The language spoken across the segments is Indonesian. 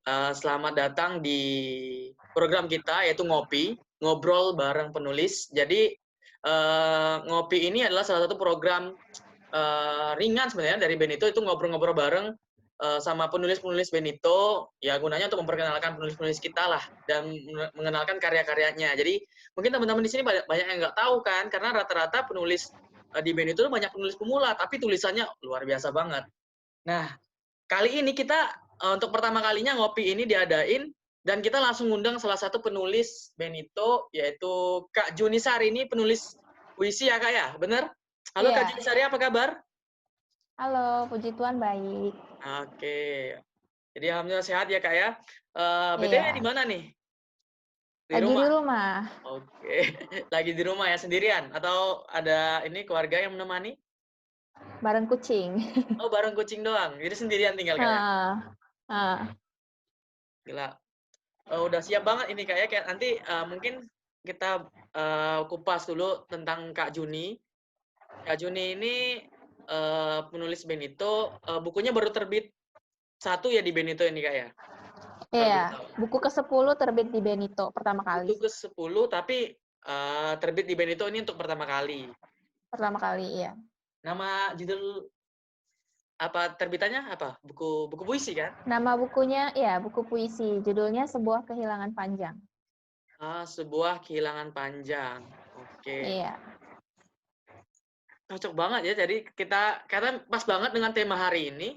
Selamat datang di program kita yaitu Ngopi, ngobrol bareng penulis. Jadi Ngopi ini adalah salah satu program ringan sebenarnya dari Benito, itu ngobrol-ngobrol bareng sama penulis-penulis Benito, ya gunanya untuk memperkenalkan penulis-penulis kita lah dan mengenalkan karya-karyanya. Jadi mungkin teman-teman di sini banyak yang nggak tahu kan, karena rata-rata penulis di Benito itu banyak penulis pemula, tapi tulisannya luar biasa banget. Nah, kali ini kita untuk pertama kalinya Ngopi ini diadain dan kita langsung ngundang salah satu penulis Benito, yaitu Kak Junisari. Ini penulis puisi ya Kak ya, bener? Halo Kak Iya. Junisari, apa kabar? Halo, puji Tuhan baik. Oke, jadi alhamdulillah sehat ya Kak ya. BTW di Iya. mana nih? Di Lagi di rumah? rumah, Oke, lagi di rumah ya sendirian? Atau ada ini keluarga yang menemani? bareng kucing. Oh bareng kucing doang, jadi sendirian tinggal Kak ya? Heeh, heeh. Gila. Udah siap banget ini Kak ya, kayak nanti mungkin kita kupas dulu tentang Kak Juni. Kak Juni ini penulis Benito, bukunya baru terbit satu ya di Benito ini Kak ya? Kalau Iya, boleh tahu. buku ke-10 terbit di Benito pertama Buku kali. ke-10 tapi terbit di Benito ini untuk pertama kali. Pertama kali, iya. Nama judul apa terbitannya apa? Buku buku puisi kan? Nama bukunya, ya, buku puisi. Judulnya Sebuah Kehilangan Panjang. Sebuah kehilangan panjang. Oke. Iya. Cocok banget ya. Jadi kita karena pas banget dengan tema hari ini.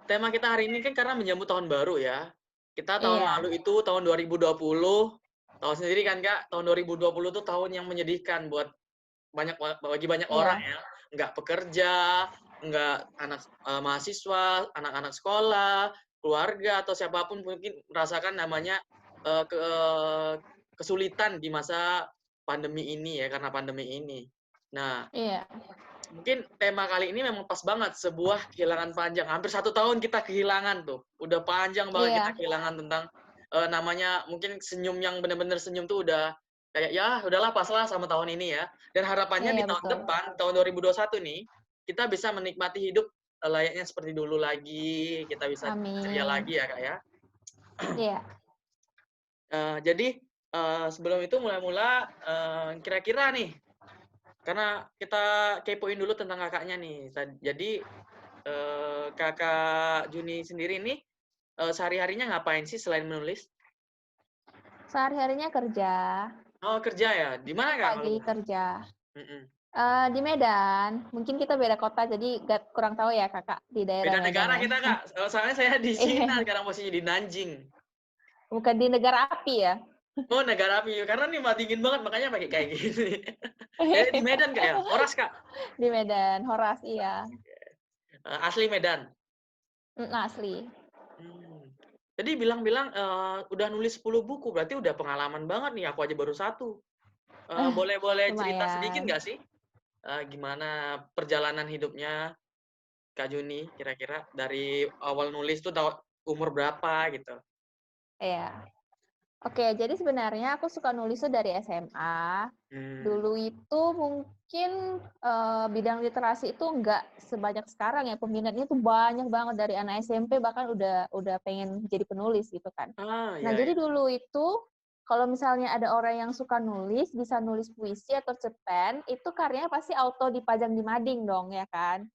Tema kita hari ini kan karena menyambut tahun baru ya. Kita tahun Iya. lalu itu tahun 2020, tahu sendiri kan Kak, tahun 2020 tuh tahun yang menyedihkan buat bagi banyak orang Iya. ya. Nggak pekerja, nggak mahasiswa, anak-anak sekolah, keluarga atau siapapun mungkin merasakan namanya kesulitan di masa pandemi ini ya, karena pandemi ini. Nah, Iya. mungkin tema kali ini memang pas banget, sebuah kehilangan panjang. Hampir 1 tahun kita kehilangan tuh. Udah panjang banget kita Iya. kehilangan tentang namanya mungkin senyum yang benar-benar senyum tuh udah kayak ya udahlah paslah sama tahun ini ya. Dan harapannya di Iya, tahun betul. depan, tahun 2021 nih, kita bisa menikmati hidup layaknya seperti dulu lagi, kita bisa ceria Amin. lagi ya Kak ya. Iya. Jadi sebelum itu mula-mula kira-kira nih, karena kita kepoin dulu tentang Kakaknya nih. Jadi Kakak Juni sendiri nih, sehari-harinya ngapain sih selain menulis? Sehari-harinya kerja. Oh kerja ya? Di mana Bangun Kak kalau pagi kerja. mhm. Di Medan. Mungkin kita beda kota, jadi kurang tahu ya Kakak di daerah Beda Medan negara ya. kita Kak, soalnya saya di Cina Iya. sekarang posisinya di Nanjing. Bukan di negara api ya? Oh negara api, karena nih mah dingin banget makanya pakai kayak gini. Di Medan Kak ya? Horas Kak? Di Medan, Horas, iya. Asli Medan? Asli. Mmm. Tadi bilang-bilang, udah nulis 10 buku, berarti udah pengalaman banget nih, aku aja baru 1. Boleh cerita sedikit Lumayan. nggak sih, gimana perjalanan hidupnya Kak Juni kira-kira dari awal nulis tuh umur berapa gitu? Iya. Oke, jadi sebenarnya aku suka nulis tuh dari SMA. Mmm, Dulu itu mungkin, bidang literasi itu nggak sebanyak sekarang ya, peminatnya tuh banyak banget dari anak SMP bahkan udah pengen jadi penulis gitu kan. Nah, iya jadi iya, dulu itu kalau misalnya ada orang yang suka nulis, bisa nulis puisi atau cerpen, itu karyanya pasti auto dipajang di mading dong, ya kan?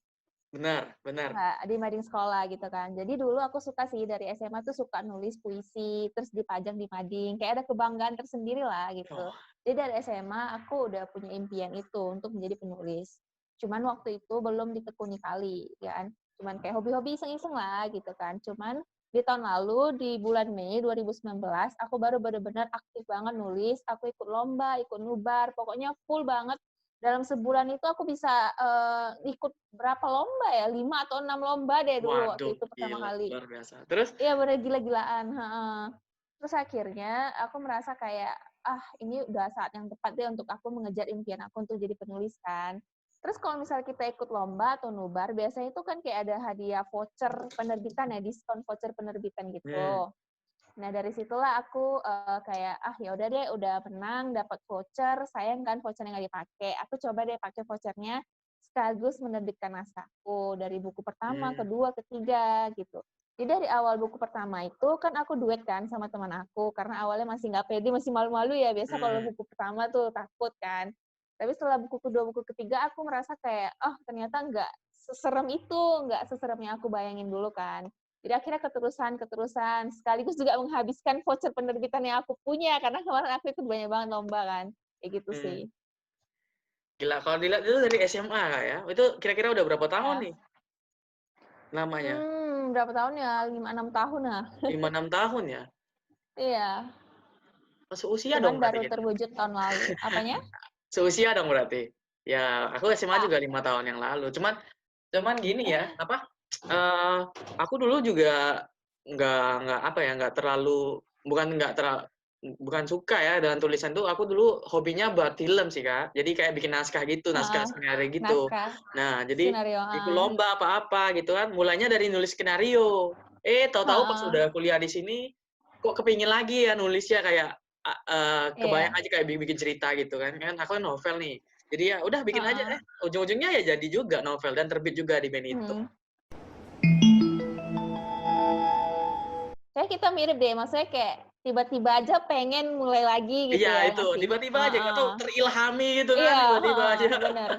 benar benar. Di mading sekolah gitu kan. Jadi dulu aku suka sih dari SMA tuh suka nulis puisi, terus dipajang di mading, kayak ada kebanggaan tersendiri lah gitu. Oh, Jadi dari SMA aku udah punya impian itu untuk menjadi penulis. Cuman waktu itu belum ditekuni kali, ya kan. Cuman kayak hobi-hobi iseng-iseng lah gitu kan. Cuman di tahun lalu, di bulan Mei 2019, aku baru benar-benar aktif banget nulis, aku ikut lomba, ikut nubar, pokoknya full banget dalam sebulan itu aku bisa, ikut berapa lomba ya, 5 atau 6 lomba deh dulu waduh waktu itu pertama gila, kali. luar biasa. Terus Iya bener gila-gilaan, heeh. Terus akhirnya aku merasa kayak, "Ah, ini udah saat yang tepat deh untuk aku mengejar impian aku untuk jadi penulis," kan. Terus kalau misalnya kita ikut lomba atau nobar, biasanya itu kan kayak ada hadiah voucher penerbitan ya, diskon voucher penerbitan hmm, gitu. Nah, dari situlah aku, kayak, "Ah, ya udah deh, udah menang, dapat voucher, sayang kan vouchernya nggak dipakai. Aku coba deh pakai vouchernya, sekaligus menerbitkan naskahku, dari buku pertama, mmm, kedua, ketiga, gitu." Jadi dari awal buku pertama itu kan aku duet kan sama teman aku karena awalnya masih nggak pede, masih malu-malu ya biasa kalau Hmm. buku pertama tuh takut kan. Tapi setelah buku kedua, buku ketiga aku merasa kayak oh ternyata nggak seserem itu, nggak seserem yang aku bayangin dulu kan. Jadi akhirnya keterusan sekaligus juga menghabiskan voucher penerbitan yang aku punya karena kemarin aku ikut banyak banget lomba kan. Kayak gitu sih. Hmm. Gila, kalau dilihat itu dari SMA Kak, ya. Itu kira-kira udah berapa tahun Ya. nih lamanya? Berapa tahun ya? 5-6 tahun lah. 5-6 tahun ya? Iya. Seusia Cuman dong berarti baru kita. terwujud tahun lalu. Apanya? Seusia dong berarti. Ya, aku SMA Ah, juga 5 tahun yang lalu. Cuman gini ya, apa? eh aku dulu juga nggak apa ya, nggak terlalu bukan suka ya dengan tulisan tuh. Aku dulu hobinya buat film sih Kak. Jadi kayak bikin naskah gitu, naskah heeh, skenario gitu. naskah, Nah, jadi skenario, ikut lomba apa-apa gitu kan. Mulainya dari nulis skenario. Tahu-tahu pas heeh, udah kuliah di sini, kok kepingin lagi ya nulisnya kayak kebayang iya, aja kayak bikin cerita gitu kan. Kan aku kan novel nih. Jadi ya udah bikin aja, heeh, ujung-ujungnya ya jadi juga novel dan terbit juga di Benito. mhm. Kayak kita mirip deh, maksudnya kayak tiba-tiba aja pengen mulai lagi gitu Iya ya, itu, nggak sih? tiba-tiba aja nggak tahu Heeh. terilhami gitu kan, Iya, tiba-tiba heeh, aja. bener.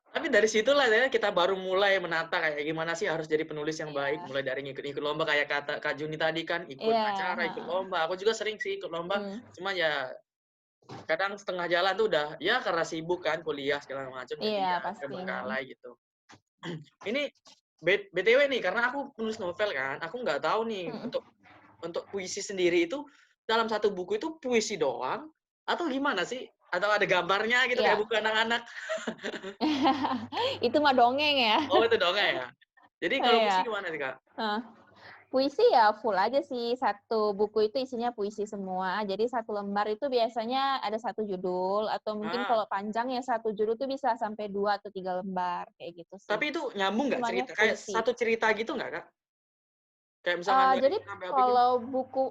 Tapi dari situlah ya kita baru mulai menata kayak gimana sih harus jadi penulis yang baik, Iya, mulai dari ngikut-ngikut lomba kayak kata Kak Juni tadi kan, ikut iya, acara, ikut heeh, lomba. Aku juga sering sih ikut lomba, mmm, cuma ya kadang setengah jalan tuh udah ya karena sibuk kan kuliah segala macam jadi iya ya pastinya. terbengkalai gitu. Ini BTW nih karena aku penulis novel kan, aku nggak tahu nih Mhm. untuk puisi sendiri itu dalam satu buku itu puisi doang atau gimana sih? Atau ada gambarnya gitu kayak Iya. buku anak-anak? Itu mah dongeng ya. Oh itu dongeng ya? Jadi kalau puisi Iya, gimana sih, Kak? heeh. Puisi ya full aja sih, satu buku itu isinya puisi semua. Jadi satu lembar itu biasanya ada satu judul, atau mungkin Ah, kalau panjang ya satu judul tuh bisa sampai 2 atau 3 lembar, kayak gitu sih. tapi itu nyambung nggak Semuanya cerita? Kayak puisi. satu cerita gitu nggak, Kak? Kayak misalkan dari Jadi sampai apa gitu? kalau buku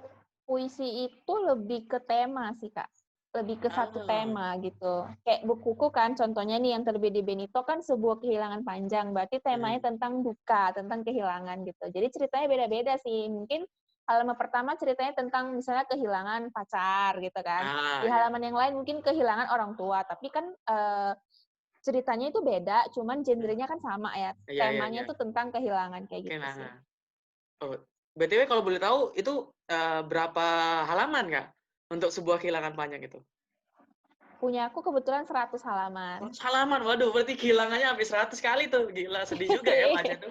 puisi itu lebih ke tema sih, Kak. Lebih ke satu Ah, tema gitu. Kayak bukuku kan contohnya nih yang terbit di Benito kan sebuah kehilangan panjang, berarti temanya mhm. tentang duka, tentang kehilangan gitu. Jadi ceritanya beda-beda sih. Mungkin halaman pertama ceritanya tentang misalnya kehilangan pacar gitu kan. Di Ah, ya. halaman yang lain mungkin kehilangan orang tua, tapi kan, ceritanya itu beda, cuman Mhm. genrenya kan sama ya. Iya iya Temanya iya. tuh tentang kehilangan, kayak gitu sih. Kenangan. Oh, BTW kalau boleh tahu itu, berapa halaman, Kak, untuk sebuah kehilangan panjang itu? Punya aku kebetulan 100 halaman. 100 halaman, waduh berarti kehilangannya hampir 100 kali tuh, gila sedih juga ya baca itu.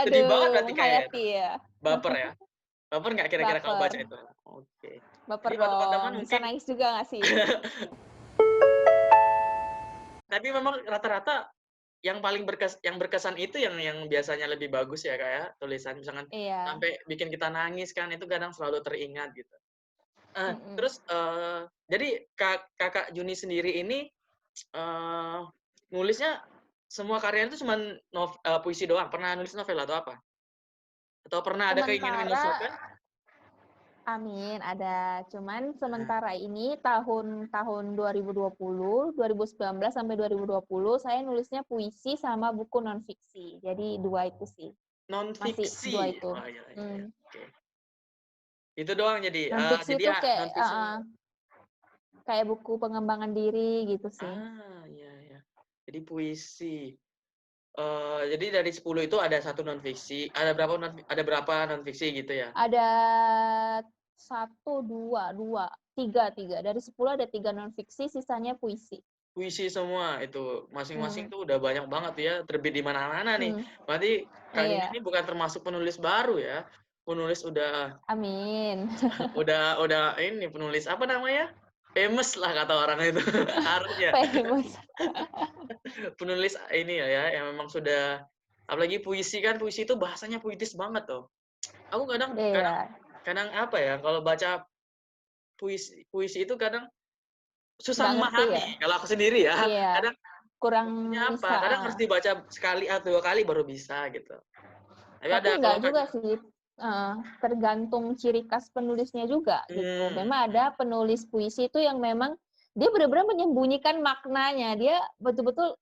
Sedih banget Aduh, berarti kayaknya itu. menghayati ya. Baper ya? Baper nggak kira-kira kalau baca Baper. itu? Oke. Baper Jadi buat teman-teman dong. Bisa mungkin nangis juga nggak sih? tapi memang rata-rata yang berkesan itu yang biasanya lebih bagus ya, Kak, ya, tulisan misalkan Iya. sampai bikin kita nangis kan, itu kadang selalu teringat gitu. Mhm. Terus, jadi Kakak Juni sendiri ini, eee, nulisnya semua karyanya itu cuman puisi doang? Pernah nulis novel atau apa? Atau pernah ada keinginan Sementara menulis novel? amin, ada. Cuman Nah, sementara ini tahun 2020, 2019 sampai 2020 saya nulisnya puisi sama buku non-fiksi. Jadi 2 itu sih. Masih non-fiksi? 2 itu. Oh, iya iya iya, Mmm. oke. Itu doang Non-fiksi jadi itu ya kayak non-fiksi kayak buku pengembangan diri gitu sih. iya iya. Jadi puisi. Jadi dari 10 itu ada satu non-fiksi, ada berapa non-fiksi gitu ya? Ada satu, dua, tiga. Dari 10 ada 3 non-fiksi, sisanya puisi. Puisi semua itu, masing-masing Hmm, tuh udah banyak banget ya, terbit di mana-mana nih. hmm, Berarti Kak Juni iya, ini bukan termasuk penulis baru ya? Penulis amin. udah ini, penulis apa namanya, famous lah kata orang itu, harusnya. Famous. Penulis ini ya, yang memang sudah apalagi puisi kan, puisi itu bahasanya puitis banget tuh. Aku kadang kadang Iya, kadang apa ya, kalau baca puisi puisi itu kadang susah nggak ngerti ya? memahami, kalau aku sendiri ya. Iya, Kadang kurang maksudnya apa, bisa. kadang harus dibaca sekali atau 2 kali baru bisa gitu. Tapi Tapi ada kalau nggak Kak juga sih, tergantung ciri khas penulisnya juga gitu. Memang mhm, ada penulis puisi itu yang memang dia benar-benar menyembunyikan maknanya. Dia betul-betul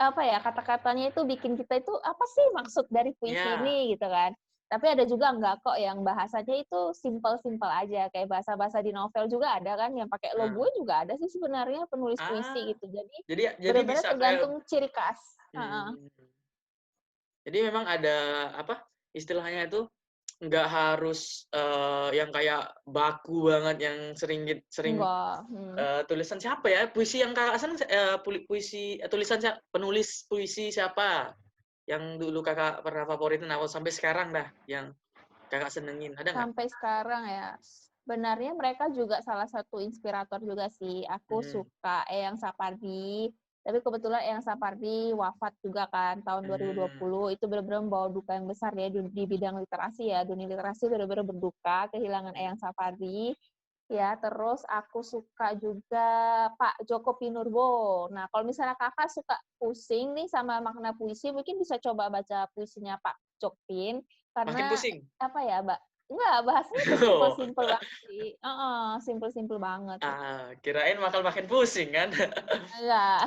apa ya, kata-katanya itu bikin kita itu, apa sih maksud dari puisi iya, ini gitu kan. Tapi ada juga enggak kok yang bahasanya itu simpel-simpel aja, kayak bahasa-bahasa di novel juga ada kan yang pakai logo Heeh. juga ada sih sebenarnya penulis puisi Ah, gitu. Jadi jadi benar-benar bisa kayak tergantung ciri khas. Heeh. mmm, jadi memang ada, apa, istilahnya itu, nggak harus, yang kayak baku banget yang sering, Enggak. tulisan siapa ya, puisi yang Kakak seneng, tulisan penulis puisi siapa? Yang dulu Kakak pernah favoritin atau sampai sekarang dah, yang Kakak senengin, ada nggak? Sampai sekarang ya, sebenarnya mereka juga salah satu inspirator juga sih. Aku Mhm, suka Eyang Sapardi, tapi kebetulan Eyang Sapardi wafat juga kan tahun mmm, 2020. Itu benar-benar membawa duka yang besar ya di bidang literasi ya. Dunia literasi benar-benar berduka kehilangan mhm. Eyang Sapardi. Ya, terus aku suka juga Pak Joko Pinurbo. Nah, kalau misalnya Kakak suka pusing nih sama makna puisi, mungkin bisa coba baca puisinya Pak Jokpin, Makin karena pusing? apa ya, enggak, bahasanya tuh Oh, simpel-simpel banget sih. Heeh, simpel-simpel banget. kirain bakal makin pusing kan. Enggak.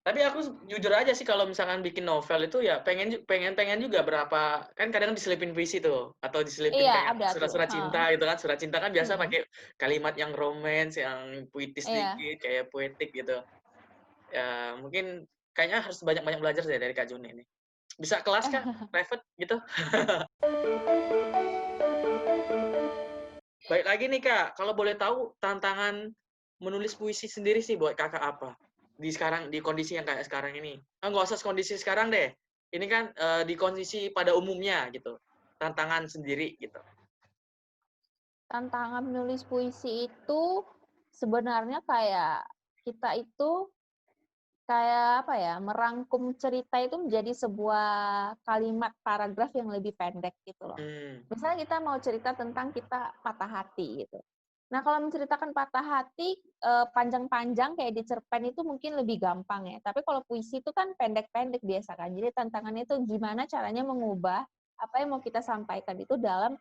Tapi aku jujur aja sih kalau misalkan bikin novel itu ya pengen juga berapa kan kadang diselipin puisi tuh, atau diselipin Iya, kayak ada tuh, surat-surat heeh. cinta gitu kan. Surat cinta kan biasa Mhm. pakai kalimat yang romance, yang puitis Iya. dikit, kayak poetik gitu. Ya mungkin kayaknya harus banyak-banyak belajar deh dari Kak Juni ini. Bisa kelas Kak, private gitu? Baik lagi nih Kak, kalau boleh tahu tantangan menulis puisi sendiri sih buat Kakak apa? Di kondisi yang kayak sekarang ini. Nggak usah kondisi sekarang deh. Ini kan, di kondisi pada umumnya gitu. Tantangan sendiri gitu. Tantangan menulis puisi itu sebenarnya kayak kita itu kayak apa ya, merangkum cerita itu menjadi sebuah kalimat paragraf yang lebih pendek gitu loh. Mmm, Misalnya kita mau cerita tentang kita patah hati gitu. Nah, kalau menceritakan patah hati, panjang-panjang kayak di cerpen itu mungkin lebih gampang ya, tapi kalau puisi itu kan pendek-pendek biasa kan. Jadi tantangannya itu gimana caranya mengubah apa yang mau kita sampaikan itu dalam,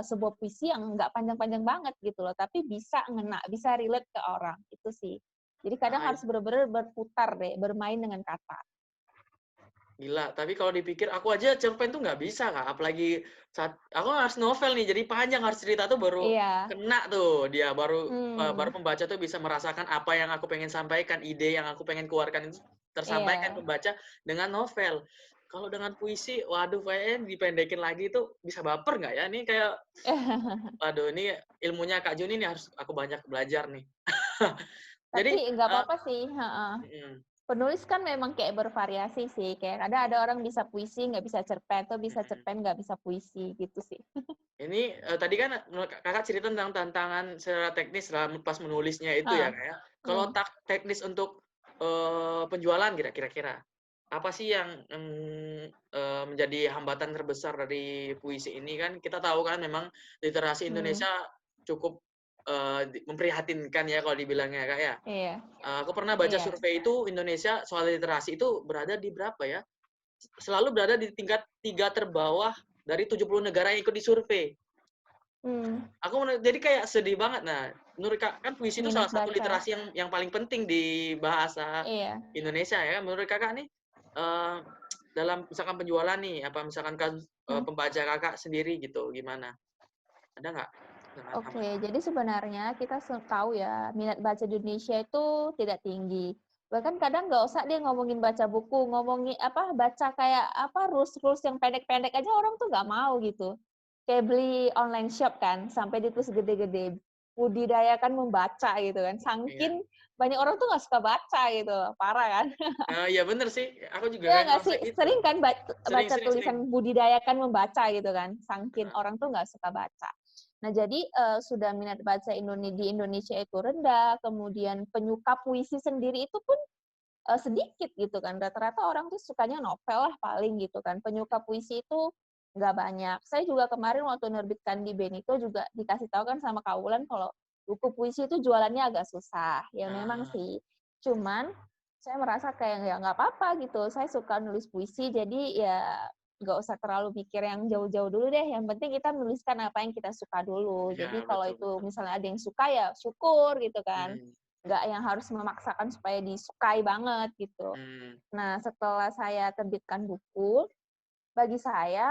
sebuah puisi yang nggak panjang-panjang banget gitu loh, tapi bisa ngena, bisa relate ke orang, itu sih. Jadi kadang ah, harus benar-benar berputar deh, bermain dengan kata. gila. Tapi kalau dipikir aku aja cerpen tuh nggak bisa Kak, apalagi saat aku harus novel nih, jadi panjang, harus cerita tuh baru Iya. kena tuh dia, baru Hmm. pembaca tuh bisa merasakan apa yang aku pengen sampaikan, ide yang aku pengen keluarkan itu tersampaikan Iya. pembaca dengan novel. Kalau dengan puisi, waduh kayaknya dipendekin lagi tuh bisa baper nggak ya? Ini kayak, waduh ini ilmunya Kak Juni nih harus aku banyak belajar nih. Jadi, Tapi nggak apa-apa sih, heeh. mhm, Penulis kan memang kayak bervariasi sih, kayak ada orang bisa puisi nggak bisa cerpen, atau bisa mhm. cerpen nggak bisa puisi, gitu sih. Ini, tadi kan Kakak cerita tentang tantangan secara teknis pas menulisnya itu ya, Heeh. Kak, ya. Kalau Hmm. teknis untuk, penjualan kira-kira, apa sih yang, menjadi hambatan terbesar dari puisi ini? Kan kita tahu kan memang literasi Hmm. Indonesia cukup, memprihatinkan ya kalau dibilangnya, Kak, ya. Iya. Aku pernah baca Iya. survei itu Indonesia soal literasi itu berada di berapa ya, selalu berada di tingkat 3 terbawah dari 70 negara yang ikut disurvei. Hmm. Jadi kayak sedih banget. Nah, menurut kan puisi itu salah Minat satu baca. literasi yang paling penting di bahasa Iya. Indonesia ya. Menurut Kakak nih, eee, dalam misalkan penjualan nih, apa misalkan Hmm. pembaca Kakak sendiri gitu, gimana? Ada nggak dengan Oke, hambatan? jadi sebenarnya kita tahu ya, minat baca di Indonesia itu tidak tinggi. Bahkan kadang nggak usah dia ngomongin baca buku, ngomongin apa, baca kayak apa, rules-rules yang pendek-pendek aja orang tuh nggak mau gitu. Kayak beli online shop kan, sampai ditulis gede-gede, budidayakan membaca gitu kan. Iya. Sangkin banyak orang tuh nggak suka baca gitu, parah kan. Iya bener sih, aku juga Iya kayak nggak ngerasa sih? gitu. Sering kan Sering baca sering sering. tulisan budidayakan membaca gitu kan, sangkin Heeh. orang tuh nggak suka baca. Nah jadi, sudah minat baca di Indonesia itu rendah, kemudian penyuka puisi sendiri itu pun, sedikit gitu kan, rata-rata orang tuh sukanya novel lah paling gitu kan, penyuka puisi itu nggak banyak. Saya juga kemarin waktu nerbitkan di Benito juga dikasih tahu kan sama Kak Wulan kalau buku puisi itu jualannya agak susah, ya memang Ah, sih. Cuman saya merasa kayak ya nggak apa-apa gitu, saya suka nulis puisi jadi ya nggak usah terlalu mikir yang jauh-jauh dulu deh, yang penting kita menuliskan apa yang kita suka dulu. iya Jadi kalau betul itu betul. misalnya ada yang suka ya syukur gitu kan, Mhm, nggak yang harus memaksakan supaya disukai banget gitu. mmm, Nah setelah saya terbitkan buku, bagi saya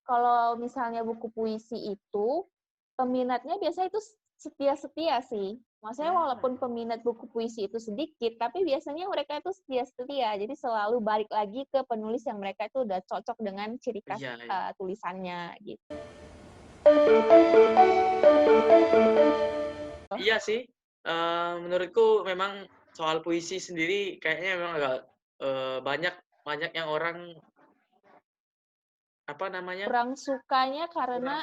kalau misalnya buku puisi itu, peminatnya biasanya itu setia-setia sih. Maksudnya walaupun peminat buku puisi itu sedikit, tapi biasanya mereka itu setia-setia. Jadi selalu balik lagi ke penulis yang mereka itu udah cocok dengan ciri khas Iya, iya. tulisannya gitu. Iya sih, menurutku memang soal puisi sendiri kayaknya memang agak, banyak banyak yang orang, apa namanya, Kurang sukanya kurang karena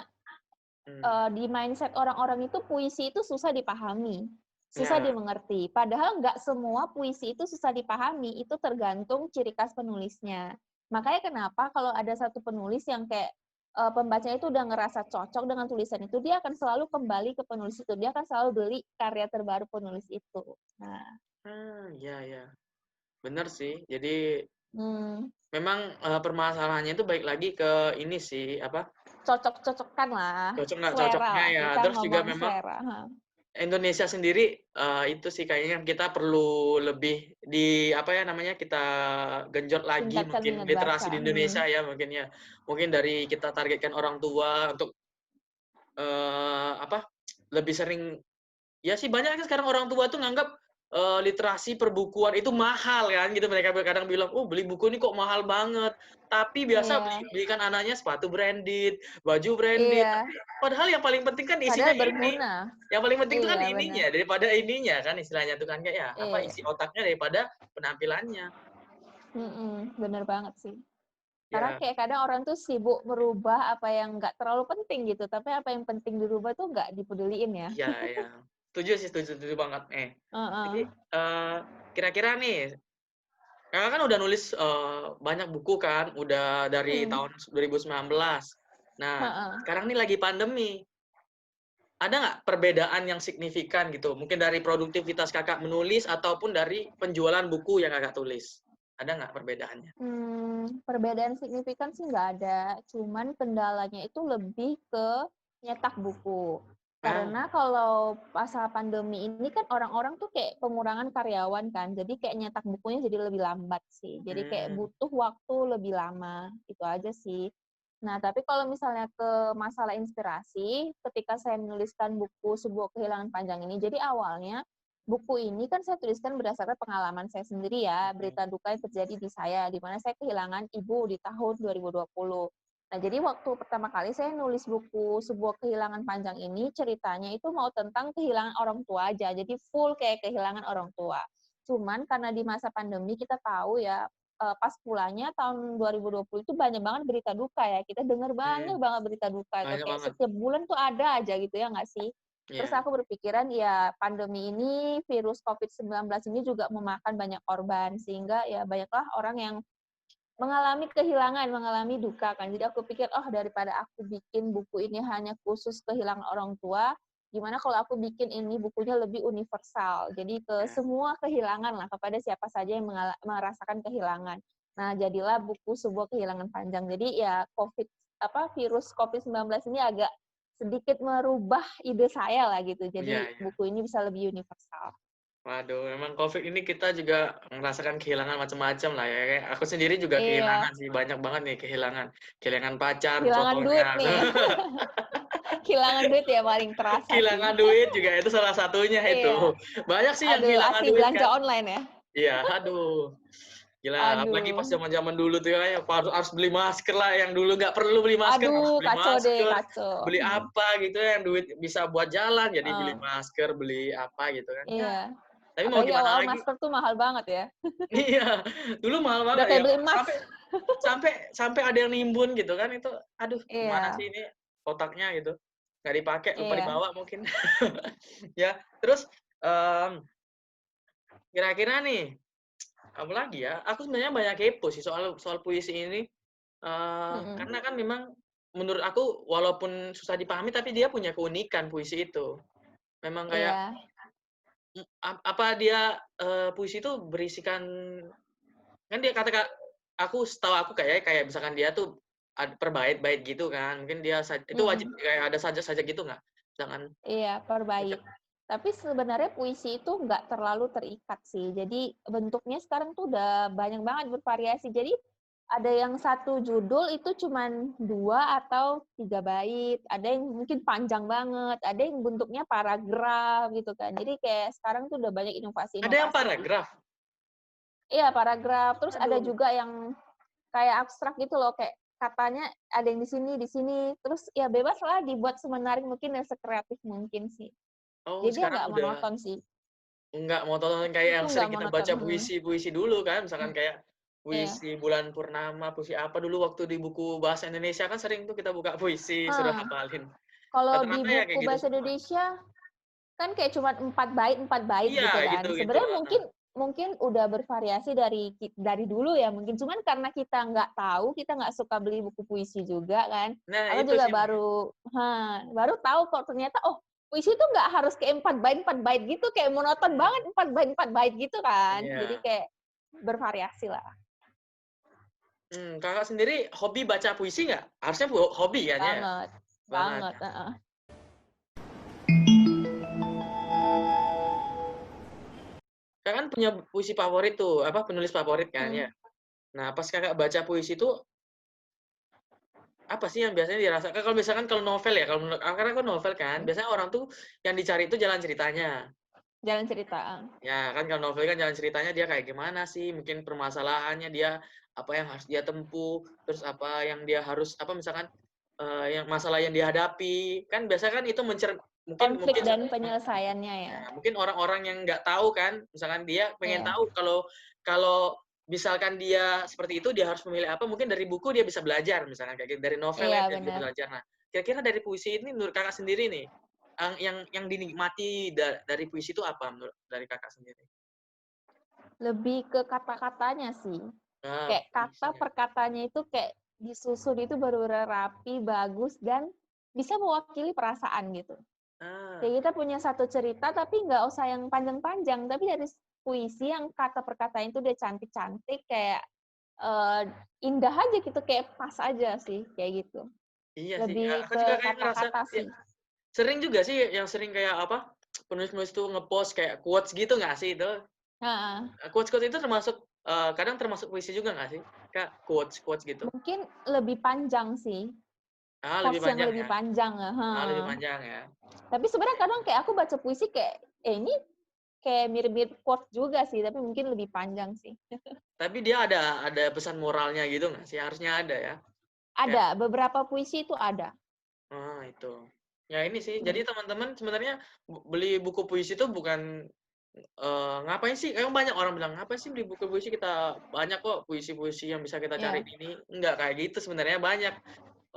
mmm, di mindset orang-orang itu puisi itu susah dipahami, susah ya, dimengerti. Padahal nggak semua puisi itu susah dipahami, itu tergantung ciri khas penulisnya. Makanya kenapa kalau ada satu penulis yang kayak pembacanya itu udah ngerasa cocok dengan tulisan itu, dia akan selalu kembali ke penulis itu, dia akan selalu beli karya terbaru penulis itu. Nah, iya iya, bener sih. Jadi hmm, memang, permasalahannya itu balik lagi ke ini sih, apa, cocok-cocokkan lah, cocok nggak selera cocoknya lah, ya. kita Terus juga ngomong memang selera. Indonesia sendiri, itu sih kayaknya kita perlu lebih apa ya namanya, kita genjot lagi Tingkatkan mungkin minat literasi baca. di Indonesia ya mungkin ya. Mungkin dari kita targetkan orang tua untuk, apa, lebih sering ya sih banyak kan sekarang orang tua tuh nganggap, literasi perbukuan itu mahal kan gitu, mereka kadang bilang, "Oh beli buku ini kok mahal banget." Tapi biasa Iya, belikan anaknya sepatu branded, baju branded, iya. tapi padahal yang paling penting kan isinya Padahal ini. berguna. Yang paling penting itu kan Iya, benar. ininya, daripada ininya kan istilahnya tuh kan, kayak ya, apa, Iya, isi otaknya daripada penampilannya. bener banget sih. Karena Ya, kayak kadang orang tuh sibuk merubah apa yang nggak terlalu penting gitu, tapi apa yang penting dirubah tuh nggak dipeduliin ya. iya iya. Setuju sih, setuju setuju banget, Jadi, Heeh, kira-kira nih, Kakak kan udah nulis, banyak buku kan, udah dari mhm, tahun 2019. Nah, heeh. sekarang nih lagi pandemi, ada nggak perbedaan yang signifikan gitu? Mungkin dari produktivitas Kakak menulis ataupun dari penjualan buku yang Kakak tulis? Ada nggak perbedaannya? Perbedaan signifikan sih nggak ada, cuman kendalanya itu lebih ke nyetak buku. Ah, Karena kalau masa pandemi ini kan orang-orang tuh kayak pengurangan karyawan kan, jadi kayak nyetak bukunya jadi lebih lambat sih. Jadi kayak mmm, butuh waktu lebih lama, itu aja sih. Nah, tapi kalau misalnya ke masalah inspirasi, ketika saya menuliskan buku Sebuah Kehilangan Panjang ini, jadi awalnya buku ini kan saya tuliskan berdasarkan pengalaman saya sendiri ya, mhm, berita duka yang terjadi di saya, di mana saya kehilangan ibu di tahun 2020. Nah, jadi waktu pertama kali saya nulis buku Sebuah Kehilangan Panjang ini, ceritanya itu mau tentang kehilangan orang tua aja, jadi full kayak kehilangan orang tua. Cuman karena di masa pandemi kita tahu ya, pas pulangnya tahun 2020 itu banyak banget berita duka ya, kita dengar mmm, banyak banget berita duka itu, banyak kayak banget. setiap bulan tuh ada aja gitu ya nggak sih? Terus Iya, aku berpikiran, ya pandemi ini, virus COVID-19 ini juga memakan banyak korban, sehingga ya banyaklah orang yang mengalami kehilangan, mengalami duka kan. Jadi aku pikir, oh daripada aku bikin buku ini hanya khusus kehilangan orang tua, gimana kalau aku bikin ini bukunya lebih universal. Jadi ke iya, semua kehilangan lah, kepada siapa saja yang merasakan kehilangan. Nah, jadilah buku Sebuah Kehilangan Panjang. Jadi ya virus COVID-19 ini agak sedikit merubah ide saya lah gitu. iya Jadi iya. buku ini bisa lebih universal. Waduh, memang Covid ini kita juga merasakan kehilangan macam-macam lah ya, kayak aku sendiri juga Iya, kehilangan sih, banyak banget nih kehilangan. Kehilangan pacar kehilangan duit contohnya, nih. Kehilangan duit ya paling terasa sih. kehilangan duit juga itu salah satunya Iya. itu. Banyak sih yang Aduh, kehilangan asli duit belanja kan. online ya? Iya, aduh, gila, apalagi pas Aduh. zaman-zaman dulu tuh ya, harus beli masker lah, yang dulu nggak perlu beli masker, harus Aduh, beli kacau deh, masker, kacau. beli apa gitu ya, yang duit bisa buat jalan, jadi beli Heeh, masker, beli apa gitu kan. Ya, iya. tapi mau Apalagi gimana awal lagi. masker tuh mahal banget ya. Iya, dulu mahal Udah banget kayak ya, beli emas. sampai sampai sampai ada yang nimbun gitu kan, itu aduh gimana Iya, sih ini otaknya gitu, nggak dipakai, lupa iya. dibawa mungkin. Ya, terus, kira-kira nih, apalagi ya, aku sebenarnya banyak kepo sih soal soal puisi ini, Mhm. karena kan memang menurut aku walaupun susah dipahami tapi dia punya keunikan puisi itu. Memang kayak, Iya. apa dia, puisi itu berisikan. Kan dia kata Kak, setahu aku kayak kayak misalkan dia tuh per bait-bait gitu kan, mungkin dia itu wajib Mhm. kayak ada sajak-sajak gitu nggak? Misalkan Iya, per sajak bait. Tapi sebenarnya puisi itu nggak terlalu terikat sih. Jadi bentuknya sekarang tuh udah banyak banget bervariasi. Jadi ada yang satu judul itu cuman 2 atau 3 bait, ada yang mungkin panjang banget, ada yang bentuknya paragraf gitu kan. Jadi kayak sekarang tuh udah banyak Ada yang inovasi-inovasi sih. paragraf? Iya, paragraf, terus ada Aduh. juga yang kayak abstrak gitu loh, kayak katanya ada yang di sini, terus ya bebas lah dibuat semenarik mungkin dan sekreatif mungkin sih. Oh, Jadi dia sekarang nggak udah monoton sih. nggak monoton kayak yang Nggak sering kita monoton, baca puisi-puisi dulu kan, misalkan Mhm, kayak iya. puisi bulan purnama, puisi apa dulu waktu di buku bahasa Indonesia kan sering tuh kita buka puisi, suruh Heeh. hafalin. Kalau di Rata-rata ya kayak buku gitu bahasa semua. Indonesia kan kayak cuma 4 bait Iya, gitu kan. gitu-gitu, Sebenarnya heeh. mungkin mungkin udah bervariasi dari dulu ya mungkin, cuman karena kita nggak tahu, kita nggak suka beli buku puisi juga kan. Nah, Aku itu juga sih makanya. baru tahu kok ternyata, oh puisi itu nggak harus kayak 4 bait gitu, kayak monoton banget Mhm, 4 bait gitu kan. Jadi iya. kayak bervariasi lah, Kakak sendiri hobi baca puisi nggak? Harusnya hobi kan ya? banget Banget banget, ya? heeh. Kakak kan punya puisi favorit tuh, apa, penulis favorit kan Mmm, ya? Nah, pas Kakak baca puisi itu, apa sih yang biasanya dirasakan kalau misalkan kalau novel ya, kalau menurut karena kan novel kan, mhm. biasanya orang tuh yang dicari itu jalan ceritanya. Jalan cerita, Ya kan kalau novel kan jalan ceritanya dia kayak gimana sih, mungkin permasalahannya dia, apa yang harus dia tempuh, terus apa yang dia harus apa misalkan, yang masalah yang dihadapi, kan biasanya kan itu mungkin konflik mungkin dan penyelesaiannya ya. ya, mungkin orang-orang yang nggak tahu kan, misalkan dia pengen Iya, tahu kalau kalau misalkan dia seperti itu, dia harus memilih apa, mungkin dari buku dia bisa belajar, misalkan kayak gitu, dari novel ya iya dia bisa benar. belajar. Nah, kira-kira dari puisi ini menurut Kakak sendiri nih, yang dinikmati dari puisi itu apa menurut dari Kakak sendiri? Lebih ke kata-katanya sih. Ah, Kayak kata puisinya. per katanya itu kayak disusun itu bener-bener rapi, bagus, dan bisa mewakili perasaan gitu. Ah, Kayak kita punya satu cerita tapi nggak usah yang panjang-panjang, tapi dari puisi yang kata per katanya itu udah cantik-cantik kayak, eee, indah aja gitu, kayak pas aja sih, kayak gitu. iya sih, Lebih aku ke juga kayak ngerasa kata-kata ya sih. sering juga sih yang sering kayak apa, penulis-penulis tuh nge-post kayak quotes gitu nggak sih itu? Heeh. Quotes-quotes itu termasuk, kadang termasuk puisi juga nggak sih? Kak, quotes-quotes gitu? Mungkin lebih panjang sih, Ah, lebih post yang panjang lebih ya? panjang, Ah, lebih heeh. panjang ya? Tapi sebenarnya kadang kayak aku baca puisi kayak, ini kayak mirip-mirip quotes juga sih, tapi mungkin lebih panjang sih. Tapi dia ada pesan moralnya gitu nggak sih? Harusnya ada ya? Kayak Ada, beberapa puisi itu ada. itu. Ya ini sih, Mhm. jadi teman-teman sebenarnya beli buku puisi itu bukan, ngapain sih emang banyak orang bilang, "Ngapain sih beli buku puisi, kita banyak kok puisi-puisi yang bisa kita cari Iya. di ini." Enggak kayak gitu sebenarnya, banyak.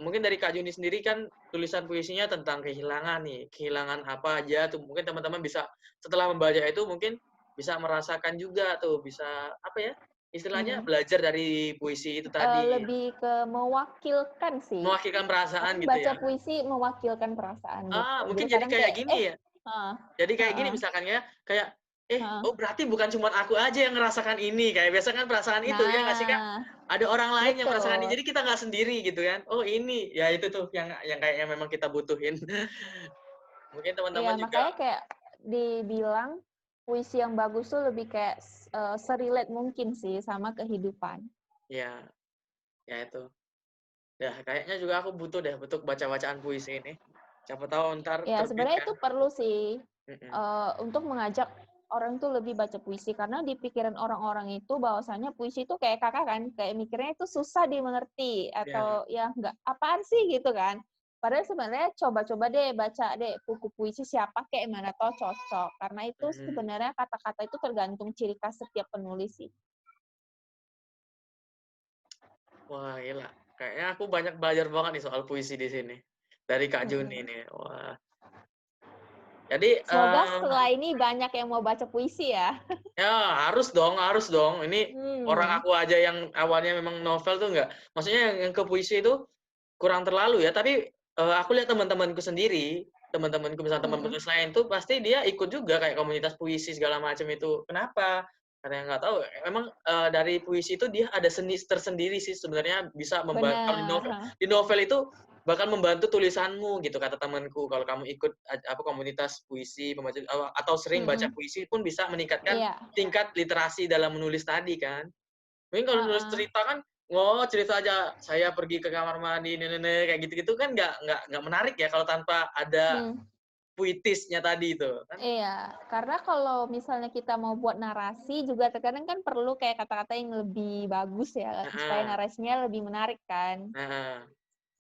Mungkin dari Kak Juni sendiri kan tulisan puisinya tentang kehilangan nih, kehilangan apa aja tuh, mungkin teman-teman bisa setelah membaca itu mungkin bisa merasakan juga tuh, bisa apa ya, istilahnya Mhm. belajar dari puisi itu tadi, Lebih ke mewakilkan sih. mewakilkan perasaan Aku gitu baca ya. puisi mewakilkan perasaan gitu. Mungkin Jadi jadi kadang kayak kayak, gini ya, heeh, jadi kayak gini heeh, misalkan ya, kayak, heeh. oh berarti bukan cuman aku aja yang ngerasakan ini, kayak biasa kan perasaan itu, ya nggak sih, Kak? Nah, Ada orang lain yang merasakan ini, betul. jadi kita nggak sendiri gitu kan. Oh ini, ya itu tuh yang kayaknya memang kita butuhin. Mungkin Iya, teman-teman juga makanya kayak dibilang puisi yang bagus tuh lebih kayak se-relate mungkin sih sama kehidupan. ya ya itu. Ya kayaknya juga aku butuh deh untuk baca-bacaan puisi ini. Siapa tahu ntar Ya, terbit sebenarnya kan. itu perlu sih, Mhm, untuk mengajak orang tuh lebih baca puisi, karena di pikiran orang-orang itu bahwasanya puisi itu kayak Kakak kan, kayak mikirnya itu susah dimengerti ya, atau ya nggak, "Apaan sih?" Gitu kan. Padahal sebenarnya coba-coba deh baca deh buku puisi siapa kayak mana tahu cocok. Karena itu mhm. sebenarnya kata-kata itu tergantung ciri khas setiap penulis sih. Wah gila, kayaknya aku banyak belajar banget nih soal puisi di sini, dari Kak Juni Mhm. nih. Wah, jadi, Semoga setelah ini banyak yang mau baca puisi ya. ya harus dong harus dong. Ini orang Hmm. aku aja yang awalnya memang novel tuh nggak maksudnya yang ke puisi itu kurang terlalu ya, tapi, aku lihat teman-temanku sendiri, teman-temanku misalnya teman Mhm. penulis lain tuh pasti dia ikut juga kayak komunitas puisi segala macam itu. Kenapa? Karena nggak tahu, emang, dari puisi itu dia ada seni tersendiri sih sebenarnya bisa kalau Bener, heeh. di novel itu bahkan membantu tulisanmu gitu kata temanku, kalau kamu ikut apa komunitas puisi, pembaca atau sering baca Mhm. puisi pun bisa meningkatkan Iya, tingkat literasi dalam menulis tadi kan. Mungkin kalau nulis heeh. cerita kan cerita aja saya pergi ke kamar mandi, kayak gitu-gitu kan nggak menarik ya kalau tanpa ada Hmm. puitisnya tadi itu kan. Iya, karena kalau misalnya kita mau buat narasi juga terkadang kan perlu kayak kata-kata yang lebih bagus ya, supaya Heeh, narasinya lebih menarik kan. heeh.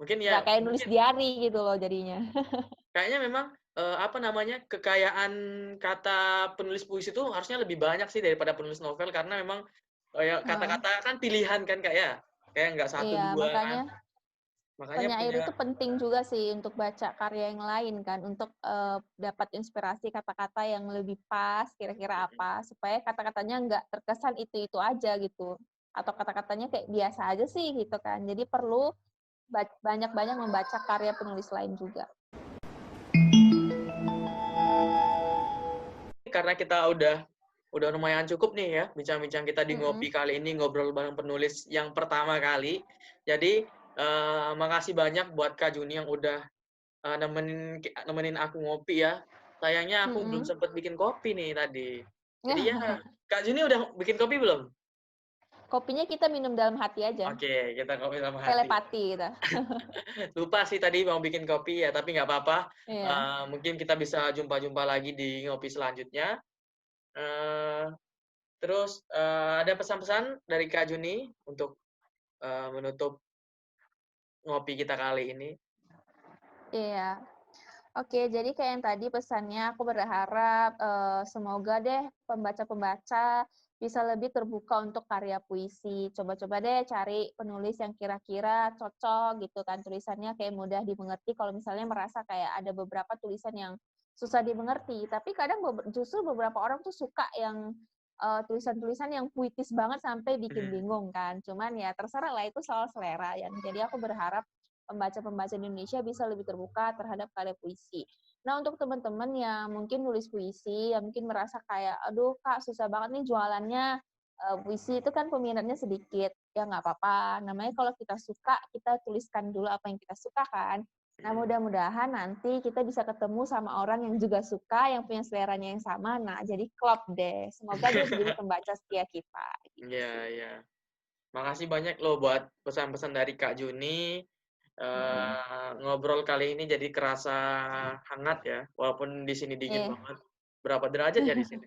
Mungkin Nggak ya kayak nulis mungkin diary gitu loh jadinya. kayaknya memang, apa namanya, kekayaan kata penulis puisi itu harusnya lebih banyak sih daripada penulis novel karena memang kayak Heeh. kata-kata kan pilihan kan, Kak, ya. Kayak nggak satu Iya, 2 kan. makanya Makanya penyair punya itu penting juga sih untuk baca karya yang lain kan, untuk dapat inspirasi kata-kata yang lebih pas, kira-kira apa, supaya kata-katanya nggak terkesan itu-itu aja gitu, atau kata-katanya kayak biasa aja sih gitu kan. Jadi perlu banyak-banyak membaca karya penulis lain juga. karena kita udah lumayan cukup nih ya bincang-bincang kita di Mhm. ngopi kali ini, ngobrol bareng penulis yang pertama kali. Jadi, makasih banyak buat Kak Juni yang udah, nemenin aku ngopi ya. Sayangnya aku belum Mhm. sempet bikin kopi nih tadi. Jadi ya, Kak Juni udah bikin kopi belum? Kopinya kita minum dalam hati aja, Oke, kita kopi sama hati. telepati gitu. Lupa sih tadi mau bikin kopi ya, tapi nggak apa-apa. Iya. Mungkin kita bisa jumpa-jumpa lagi di ngopi selanjutnya. Eee, terus, ada pesan-pesan dari Kak Juni untuk, menutup ngopi kita kali ini? Iya. Oke, jadi kayak yang tadi pesannya aku berharap, semoga deh pembaca-pembaca bisa lebih terbuka untuk karya puisi. Coba-coba deh cari penulis yang kira-kira cocok gitu kan, tulisannya kayak mudah dimengerti kalau misalnya merasa kayak ada beberapa tulisan yang susah dimengerti. Tapi kadang justru beberapa orang tuh suka yang, tulisan-tulisan yang puitis banget sampai bikin Mhm, bingung kan. Cuman ya terserah lah itu soal selera ya. Jadi aku berharap pembaca-pembaca di Indonesia bisa lebih terbuka terhadap karya puisi. Nah, untuk teman-teman yang mungkin nulis puisi, yang mungkin merasa kayak, aduh Kak, susah banget nih jualannya, puisi itu kan peminatnya sedikit. Ya nggak apa-apa, namanya kalau kita suka, kita tuliskan dulu apa yang kita suka kan. Nah, mhm. mudah-mudahan nanti kita bisa ketemu sama orang yang juga suka, yang punya seleranya yang sama. Nah, jadi klop deh. Semoga dia jadi pembaca setia kita. Iya, Gitu. iya. Makasih banyak loh buat pesan-pesan dari Kak Juni. Mm-mm. Ngobrol kali ini jadi kerasa hangat ya, walaupun di sini dingin Iya. banget. Berapa derajat ya di sini?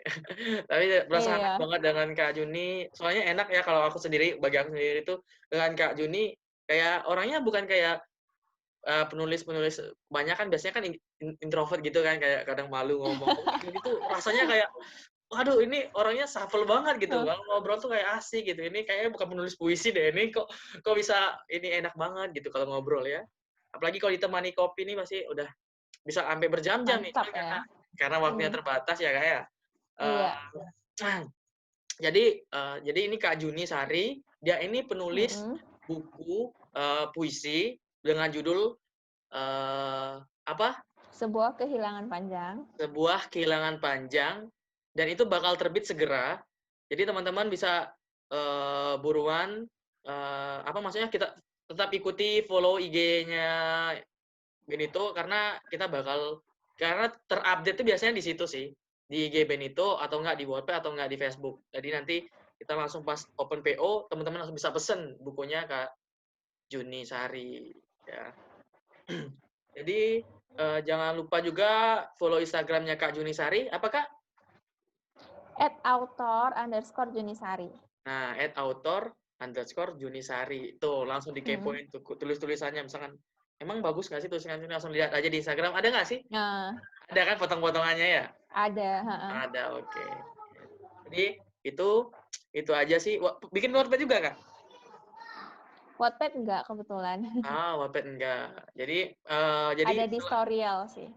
Tapi berasa hangat Iya. banget dengan Kak Juni. Soalnya enak ya kalau aku sendiri, bagi aku sendiri itu dengan Kak Juni kayak orangnya bukan kayak penulis-penulis kebanyakan biasanya kan introvert gitu kan, kayak kadang malu ngomong. Oh, Kak Juni tuh rasanya kayak, waduh ini orangnya supel banget gitu, kalau ngobrol tuh kayak asik gitu. Ini kayaknya bukan penulis puisi deh, ini kok kok bisa ini enak banget gitu kalau ngobrol ya. Apalagi kalau ditemani kopi nih pasti udah bisa sampai berjam-jam nih, Mantap cuman ya. karena waktunya Hmm. terbatas ya, Kak, ya. Iya. Eee, jadi ini Kak Juni Sari, dia ini penulis Mhm. buku, puisi dengan judul, apa, Sebuah kehilangan panjang. Sebuah Kehilangan Panjang, dan itu bakal terbit segera. Jadi teman-teman bisa, buruan, apa maksudnya kita tetap ikuti follow IG-nya Benito karena terupdate itu biasanya di situ sih, di IG Benito atau enggak di Wattpad atau enggak di Facebook. Jadi nanti kita langsung pas open PO, teman-teman langsung bisa pesen bukunya Kak Juni Sari, ya. Jadi, jangan lupa juga follow Instagram-nya Kak Juni Sari, apa Kak? @author_Junisari. Nah, @author_Junisari. Tuh, langsung Mhm. dikepoin tuh tulis-tulisannya misalkan, "Emang bagus nggak sih tulisannya?" Langsung lihat aja di Instagram, ada nggak sih? Nah, Ada kan potong-potongannya ya? ada, heeh. Ada, oke. Jadi itu itu aja sih. Bikin Wattpad juga, Kak? Wattpad enggak kebetulan. Wattpad enggak. Jadi Ada di Storyal sih.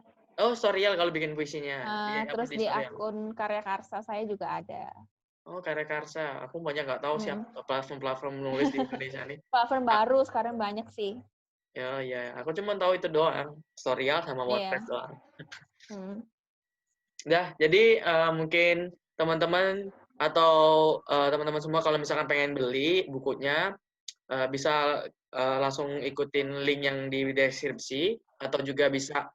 oh, Storyal kalau bikin puisinya, Terus upload di di Storyal. akun Karya Karsa saya juga ada. Oh, Karya Karsa. Aku banyak nggak tahu sih Mhm. platform-platform nulis di Indonesia nih. Platform Ah, baru sekarang banyak sih. ya, ya. Aku cuma tahu itu doang, Storyal sama WordPress Iya. doang. Mhm. Dah, jadi mungkin teman-teman atau teman-teman semua kalau misalkan pengen beli bukunya bisa langsung ikutin link yang di deskripsi atau juga bisa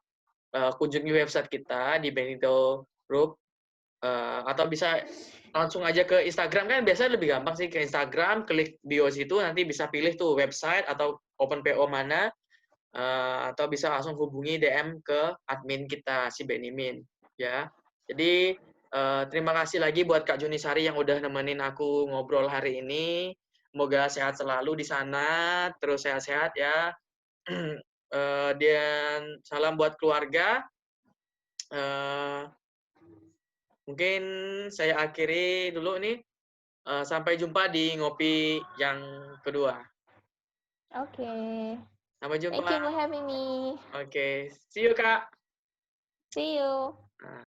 kunjungi website kita di Benito Group atau bisa langsung aja ke Instagram kan biasanya lebih gampang sih, ke Instagram, klik bio situ nanti bisa pilih tuh website atau open PO mana, atau bisa langsung hubungi DM ke admin kita si Benimin ya. Jadi terima kasih lagi buat Kak Junisari yang udah nemenin aku ngobrol hari ini. Semoga sehat selalu di sana, terus sehat-sehat ya. Dan salam buat keluarga. Eh, Mungkin saya akhiri dulu nih. Sampai jumpa di ngopi yang kedua. Oke. Sampai Thank you jumpa. for having me. Oke, see you Kak. See you. Nah.